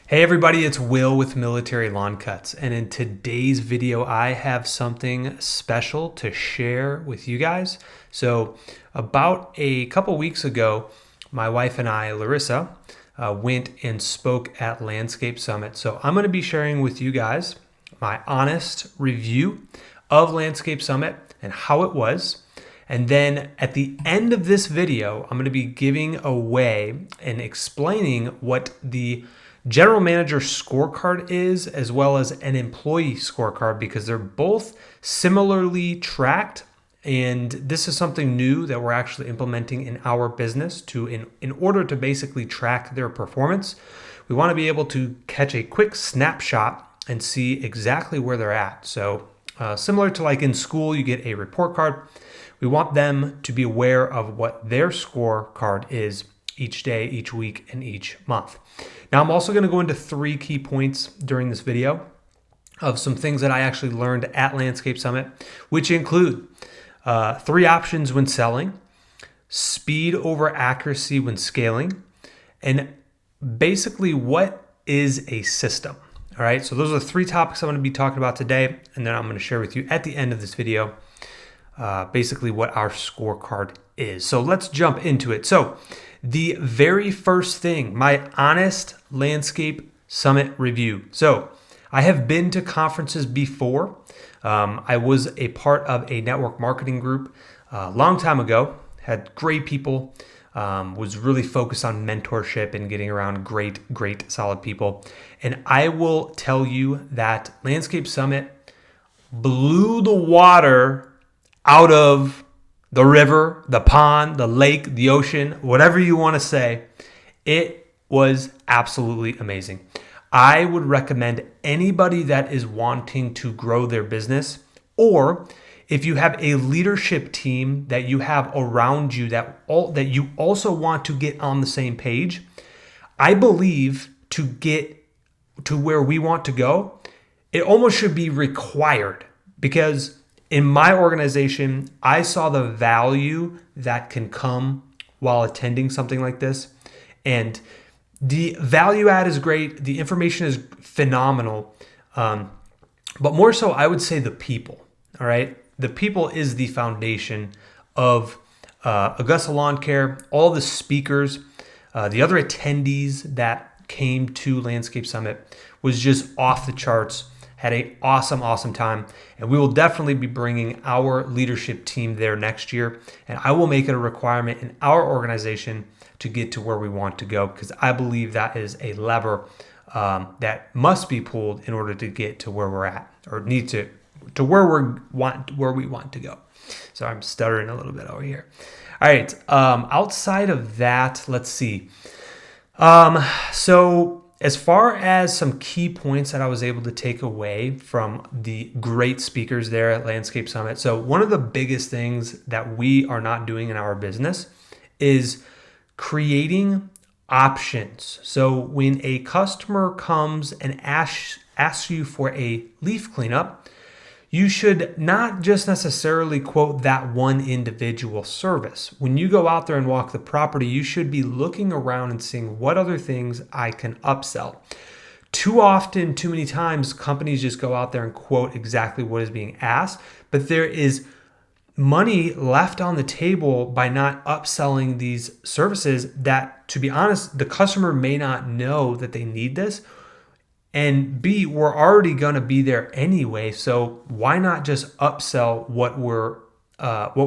Hey everybody, it's Will with Military Lawn Cuts, and in today's video I have something special to share with you guys. So about a couple weeks ago, my wife and I, Larissa, went and spoke at Landscape Summit. So I'm going to be sharing with you guys my honest review of Landscape Summit and how it was. And then at the end of this video, I'm going to be giving away and explaining what the general manager scorecard is, as well as an employee scorecard, because they're both similarly tracked. And this is something new that we're actually implementing in our business in order to basically track their performance. We want to be able to catch a quick snapshot and see exactly where they're at. So similar to like in school, you get a report card. We want them to be aware of what their scorecard is each day, each week, and each month. Now, I'm also going to go into 3 key points during this video of some things that I actually learned at Landscape Summit, which include 3 options when selling, speed over accuracy when scaling, and basically what is a system. All right, so those are the 3 topics I'm going to be talking about today, and then I'm going to share with you at the end of this video basically what our scorecard is. So let's jump into it. So the very first thing, my honest Landscape Summit review. So I have been to conferences before. I was a part of a network marketing group a long time ago, had great people, was really focused on mentorship and getting around great, solid people. And I will tell you that Landscape Summit blew the water out of the river, the pond, the lake, the ocean, whatever you want to say. It was absolutely amazing. I would recommend anybody that is wanting to grow their business, or if you have a leadership team that you have around you that you also want to get on the same page. I believe to get to where we want to go, it almost should be required, because in my organization, I saw the value that can come while attending something like this. And the value add is great. The information is phenomenal. But more so, I would say the people. All right. The people is the foundation of Augusta Lawn Care, all the speakers, the other attendees that came to Landscape Summit was just off the charts. Had an awesome time, and we will definitely be bringing our leadership team there next year, and I will make it a requirement in our organization to get to where we want to go, because I believe that is a lever that must be pulled in order to get to where we're at, or need to where we want to go. So I'm stuttering a little bit over here. All right, outside of that, let's see. So as far as some key points that I was able to take away from the great speakers there at Landscape Summit. So one of the biggest things that we are not doing in our business is creating options. So when a customer comes and asks you for a leaf cleanup, you should not just necessarily quote that one individual service. When you go out there and walk the property, you should be looking around and seeing what other things I can upsell. Too often, too many times, companies just go out there and quote exactly what is being asked, but there is money left on the table by not upselling these services that, to be honest, the customer may not know that they need this. And B, we're already going to be there anyway, so why not just upsell what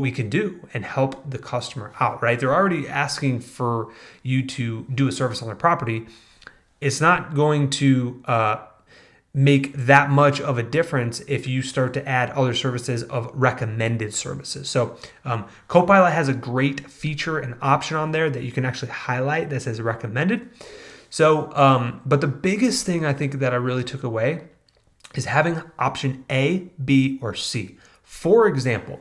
we can do and help the customer out, right? They're already asking for you to do a service on their property. It's not going to make that much of a difference if you start to add other services of recommended services. So Copilot has a great feature and option on there that you can actually highlight that says recommended. So, but the biggest thing I think that I really took away is having option A, B, or C. For example,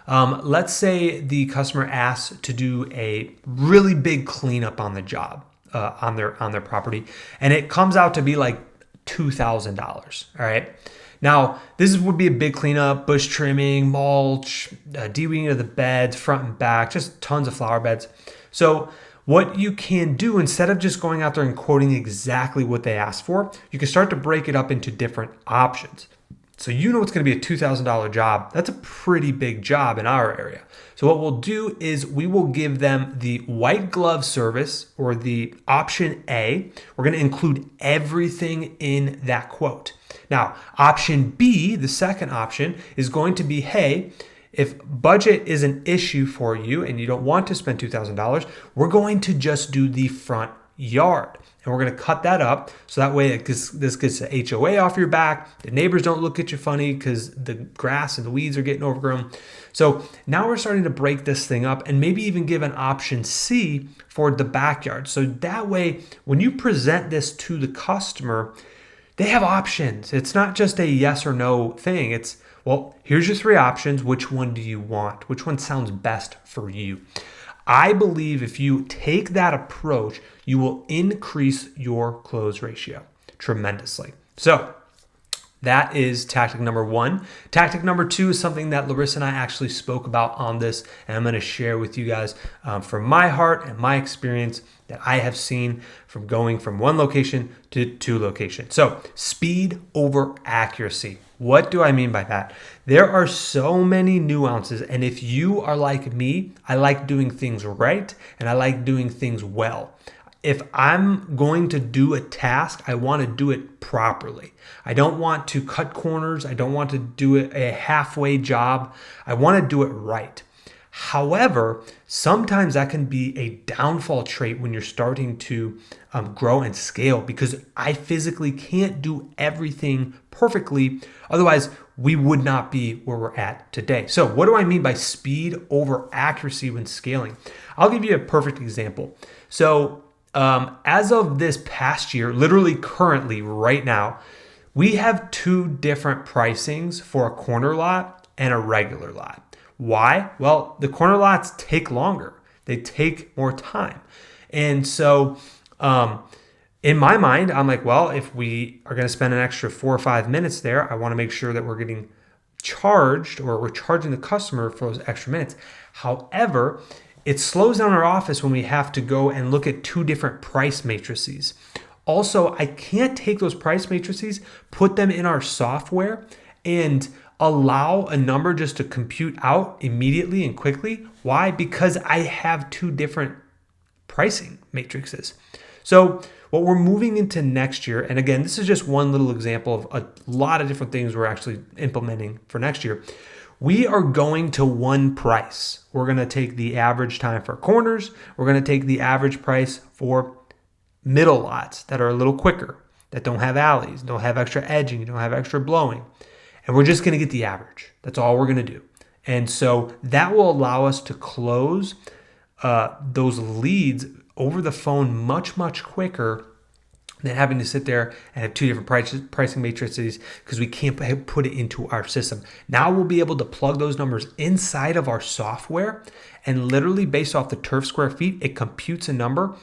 let's say the customer asks to do a really big cleanup on the job, on their property, and it comes out to be like $2,000. All right. Now, this would be a big cleanup: bush trimming, mulch, de-weeding of the beds, front and back, just tons of flower beds. So What you can do, instead of just going out there and quoting exactly what they asked for, you can start to break it up into different options. So you know it's going to be a $2,000 job. That's a pretty big job in our area. So what we'll do is we will give them the white glove service, or the option A. We're going to include everything in that quote. Now, option B, the second option, is going to be, hey, if budget is an issue for you and you don't want to spend $2,000, we're going to just do the front yard. And we're going to cut that up so that way this gets the HOA off your back. The neighbors don't look at you funny because the grass and the weeds are getting overgrown. So now we're starting to break this thing up and maybe even give an option C for the backyard. So that way, when you present this to the customer, they have options. It's not just a yes or no thing. It's, well, here's your 3 options. Which one do you want? Which one sounds best for you? I believe if you take that approach, you will increase your close ratio tremendously. So that is tactic number 1. Tactic number 2 is something that Larissa and I actually spoke about on this, and I'm going to share with you guys from my heart and my experience that I have seen from going from 1 location to 2 locations. So speed over accuracy. What do I mean by that? There are so many nuances, and if you are like me, I like doing things right and I like doing things well. If I'm going to do a task, I want to do it properly. I don't want to cut corners. I don't want to do it a halfway job. I want to do it right. However, sometimes that can be a downfall trait when you're starting to grow and scale, because I physically can't do everything perfectly. Otherwise, we would not be where we're at today. So what do I mean by speed over accuracy when scaling? I'll give you a perfect example. So as of this past year, literally currently right now, we have 2 different pricings for a corner lot and a regular lot. Why? Well, the corner lots take longer. They take more time. And so in my mind, I'm like, well, if we are going to spend an extra 4 or 5 minutes there, I want to make sure that we're getting charged, or we're charging the customer for those extra minutes. However, it slows down our office when we have to go and look at 2 different price matrices. Also, I can't take those price matrices, put them in our software, and allow a number just to compute out immediately and quickly. Why? Because I have 2 different pricing matrices. So what we're moving into next year, and again, this is just one little example of a lot of different things we're actually implementing for next year. We are going to 1 price. We're going to take the average time for corners. We're going to take the average price for middle lots that are a little quicker, that don't have alleys, don't have extra edging, don't have extra blowing. And we're just going to get the average. That's all we're going to do. And so that will allow us to close those leads over the phone much, much quicker than having to sit there and have 2 different pricing matrices, because we can't put it into our system. Now we'll be able to plug those numbers inside of our software, and literally based off the turf square feet, it computes a number.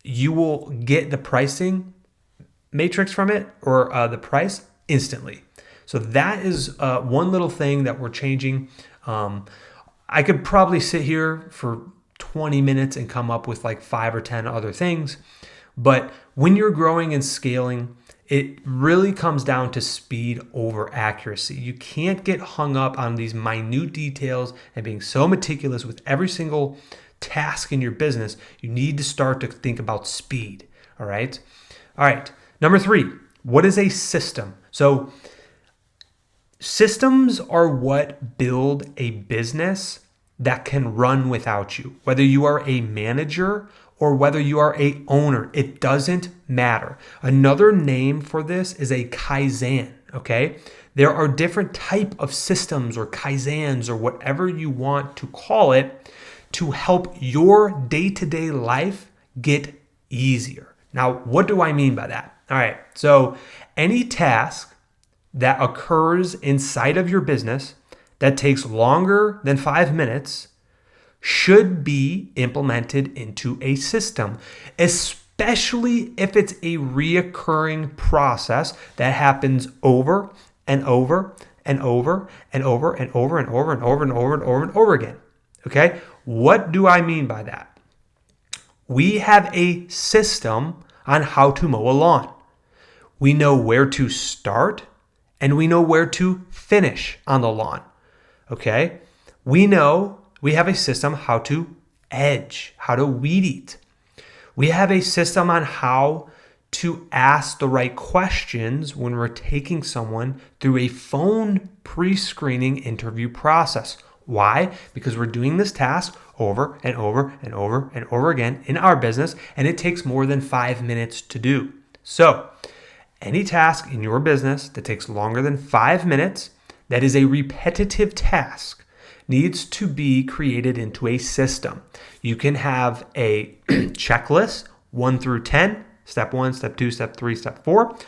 You will get the pricing matrix from it, or the price, instantly. So that is one little thing that we're changing. I could probably sit here for 20 minutes and come up with like 5 or 10 other things. But when you're growing and scaling, it really comes down to speed over accuracy. You can't get hung up on these minute details and being so meticulous with every single task in your business. You need to start to think about speed. All right. Number 3, what is a system? So systems are what build a business that can run without you. Whether you are a manager or whether you are a owner, it doesn't matter. Another name for this is a Kaizen, okay? There are different type of systems or Kaizens or whatever you want to call it to help your day-to-day life get easier. Now, what do I mean by that? All right, so any task that occurs inside of your business that takes longer than 5 minutes should be implemented into a system, especially if it's a reoccurring process that happens over and over and over and over and over and over and over and over and over and over again. Okay? What do I mean by that? We have a system on how to mow a lawn. We know where to start and we know where to finish on the lawn. Okay? We know we have a system how to edge, how to weed eat. We have a system on how to ask the right questions when we're taking someone through a phone pre-screening interview process. Why? Because we're doing this task over and over and over and over again in our business, and it takes more than 5 minutes to do. So, any task in your business that takes longer than 5 minutes, that is a repetitive task, needs to be created into a system. You can have a checklist, 1 through 10, step 1, step 2, step 3, step 4,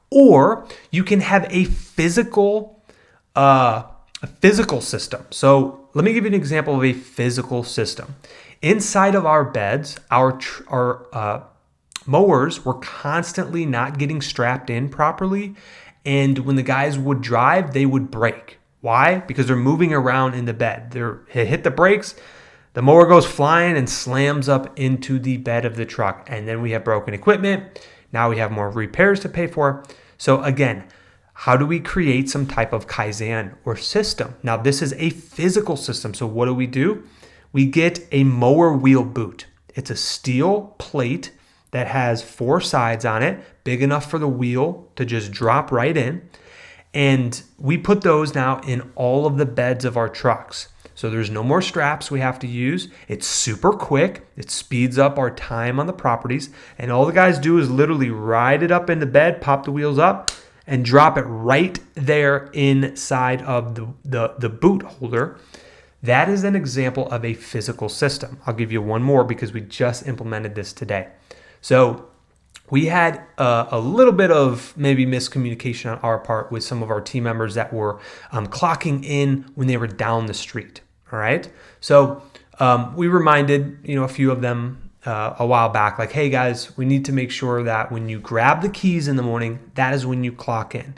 or you can have a physical system. So let me give you an example of a physical system. Inside of our beds, our mowers were constantly not getting strapped in properly, and when the guys would drive, they would break. Why? Because they're moving around in the bed. They hit the brakes, the mower goes flying and slams up into the bed of the truck, and then we have broken equipment. Now we have more repairs to pay for. So again, how do we create some type of Kaizen or system? Now this is a physical system. So what do? We get a mower wheel boot. It's a steel plate that has 4 sides on it, big enough for the wheel to just drop right in. And we put those now in all of the beds of our trucks. So there's no more straps we have to use. It's super quick. It speeds up our time on the properties. And all the guys do is literally ride it up into bed, pop the wheels up, and drop it right there inside of the boot holder. That is an example of a physical system. I'll give you one more because we just implemented this today. So we had a little bit of maybe miscommunication on our part with some of our team members that were clocking in when they were down the street. All right. So we reminded, a few of them a while back, like, hey guys, we need to make sure that when you grab the keys in the morning, that is when you clock in.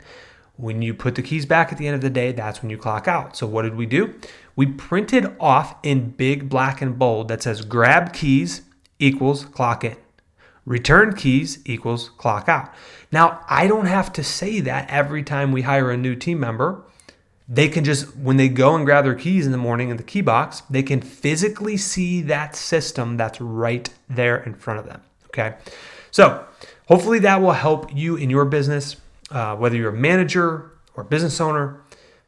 When you put the keys back at the end of the day, that's when you clock out. So what did we do? We printed off in big black and bold that says grab keys equals clock in. Return keys equals clock out. Now, I don't have to say that every time we hire a new team member. They can just, when they go and grab their keys in the morning in the key box, they can physically see that system that's right there in front of them. Okay. So hopefully that will help you in your business, whether you're a manager or business owner,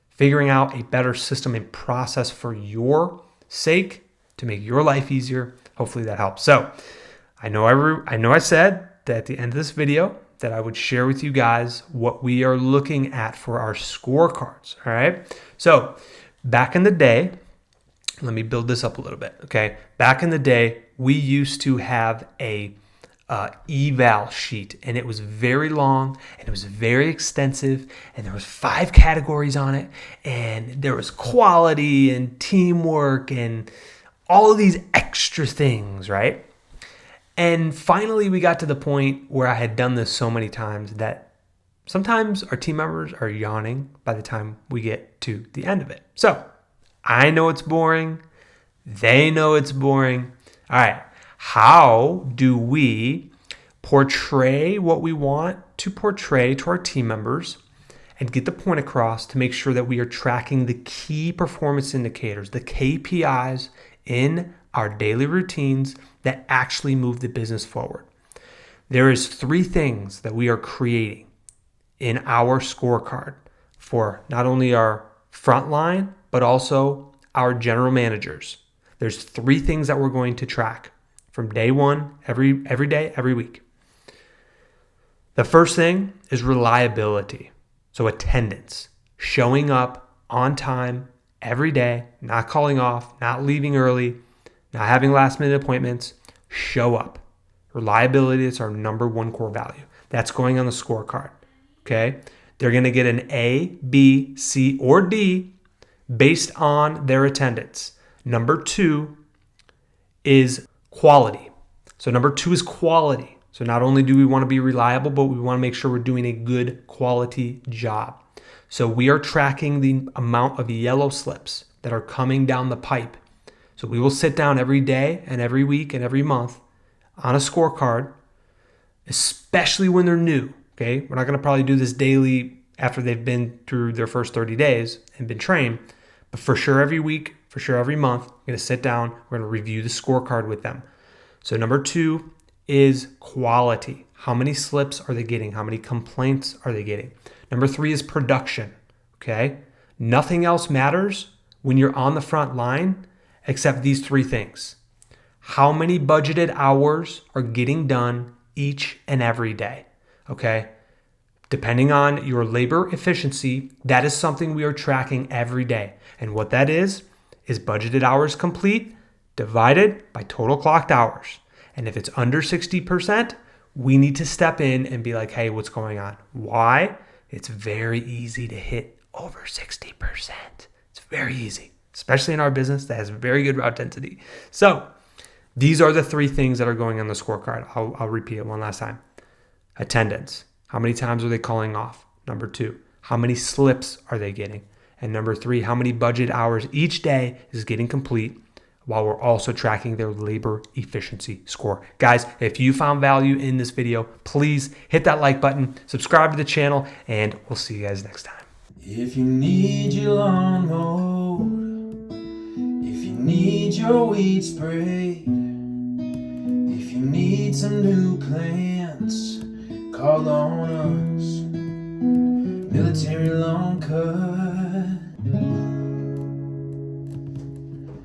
figuring out a better system and process for your sake to make your life easier. Hopefully that helps. So I know I said that at the end of this video that I would share with you guys what we are looking at for our scorecards. All right. So back in the day, let me build this up a little bit. Okay. Back in the day, we used to have a eval sheet, and it was very long and it was very extensive, and there was 5 categories on it, and there was quality and teamwork and all of these extra things, right? And finally, we got to the point where I had done this so many times that sometimes our team members are yawning by the time we get to the end of it. So I know it's boring. They know it's boring. All right. How do we portray what we want to portray to our team members and get the point across to make sure that we are tracking the key performance indicators, the KPIs in our daily routines that actually move the business forward? There is 3 things that we are creating in our scorecard for not only our frontline, but also our general managers. There's 3 things that we're going to track from day 1, every day, every week. The first thing is reliability. So attendance, showing up on time every day, not calling off, not leaving early, not having last minute appointments. Show up. Reliability is our number 1 core value. That's going on the scorecard. Okay. They're going to get an A, B, C, or D based on their attendance. Number 2 is quality. So number 2 is quality. So not only do we want to be reliable, but we want to make sure we're doing a good quality job. So we are tracking the amount of yellow slips that are coming down the pipe. So we will sit down every day and every week and every month on a scorecard, especially when they're new. Okay, we're not going to probably do this daily after they've been through their first 30 days and been trained, but for sure every week, for sure every month, we're going to sit down, we're going to review the scorecard with them. So number 2 is quality. How many slips are they getting? How many complaints are they getting? Number 3 is production. Okay, nothing else matters when you're on the front line except these 3 things. How many budgeted hours are getting done each and every day? Okay, depending on your labor efficiency, that is something we are tracking every day. And what that is budgeted hours complete divided by total clocked hours. And if it's under 60%, we need to step in and be like, hey, what's going on? Why? It's very easy to hit over 60%. It's very easy, especially in our business that has very good route density. So these are the 3 things that are going on the scorecard. I'll repeat it one last time. Attendance. How many times are they calling off? Number 2, how many slips are they getting? And number 3, how many budget hours each day is getting complete, while we're also tracking their labor efficiency score. Guys, if you found value in this video, please hit that like button, subscribe to the channel, and we'll see you guys next time. If you need your lawn mowed, if you need your weeds sprayed, if you need some new plants, call on us. Military Lawn Cut.